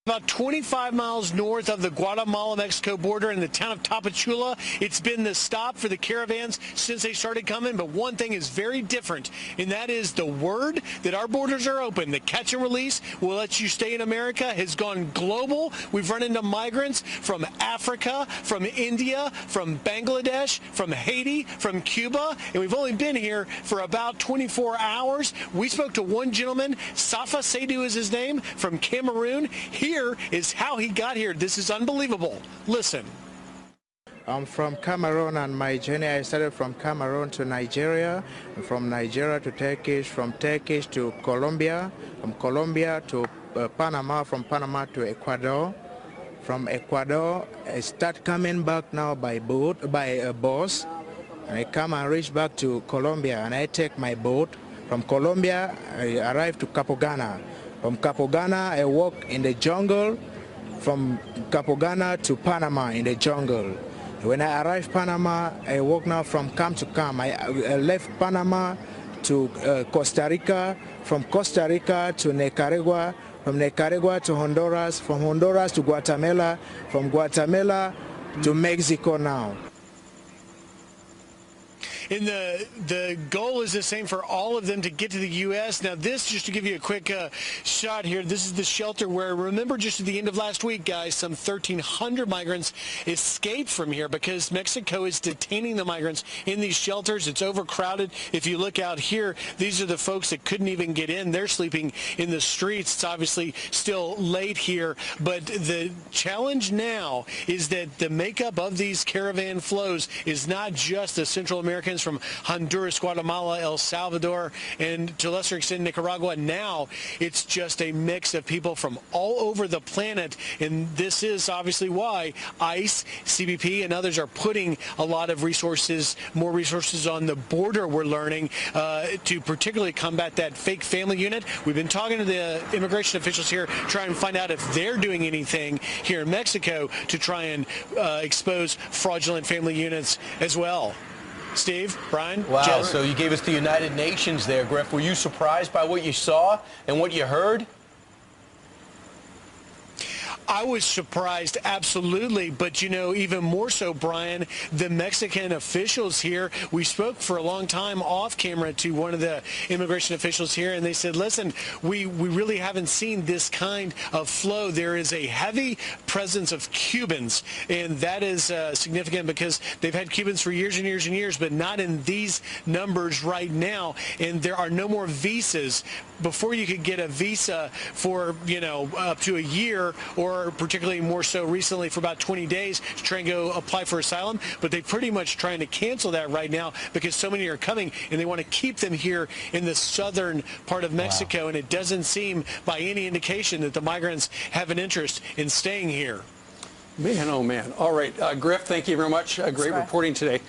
About 25 miles north of the Guatemala-Mexico border in the town of Tapachula. It's been the stop for the caravans since they started coming, but one thing is very different, and that is the word that our borders are open. The catch and release will let you stay in America has gone global. We've run into migrants from Africa, from India, from Bangladesh, from Haiti, from Cuba, and we've only been here for about 24 hours. We spoke to one gentleman, Safa Seydu is his name, from Cameroon. Here is how he got here. This is unbelievable. Listen. I'm from Cameroon, and my journey, I started from Cameroon to Nigeria, from Nigeria to Turkish, from Turkish to Colombia, from Colombia to Panama, from Panama to Ecuador. From Ecuador, I start coming back now by boat, by a bus. And I come and reach back to Colombia, and I take my boat. From Colombia, I arrive to Capogana. From Capogana, I walk in the jungle. From Capogana to Panama in the jungle. When I arrive Panama, I walk now from camp to camp. I left Panama to Costa Rica. From Costa Rica to Nicaragua. From Nicaragua to Honduras. From Honduras to Guatemala. From Guatemala to Mexico now. And the goal is the same for all of them to get to the U.S. Now this, just to give you a quick shot here, this is the shelter where, remember just at the end of last week, guys, some 1,300 migrants escaped from here because Mexico is detaining the migrants in these shelters. It's overcrowded. If you look out here, these are the folks that couldn't even get in. They're sleeping in the streets. It's obviously still late here, but the challenge now is that the makeup of these caravan flows is not just the Central Americans from Honduras, Guatemala, El Salvador, and to a lesser extent Nicaragua. Now it's just a mix of people from all over the planet, and this is obviously why ICE, CBP, and others are putting a lot of resources, more resources on the border, we're learning, to particularly combat that fake family unit. We've been talking to the immigration officials here, trying to find out if they're doing anything here in Mexico to try and expose fraudulent family units as well. Steve, Brian, wow, Jen. So you gave us the United Nations there, Griff. Were you surprised by what you saw and what you heard? I was surprised, absolutely, but you know, even more so, Brian, the Mexican officials here, we spoke for a long time off camera to one of the immigration officials here, and they said, listen, we really haven't seen this kind of flow. There is a heavy presence of Cubans, and that is significant because they've had Cubans for years and years and years, but not in these numbers right now, and there are no more visas. Before you could get a visa for, you know, up to a year, or particularly more so recently for about 20 days to try and go apply for asylum, but they're pretty much trying to cancel that right now because so many are coming and they want to keep them here in the southern part of Mexico. Wow. And it doesn't seem by any indication that the migrants have an interest in staying here. Man, oh man. All right, Griff, thank you very much. Great reporting today.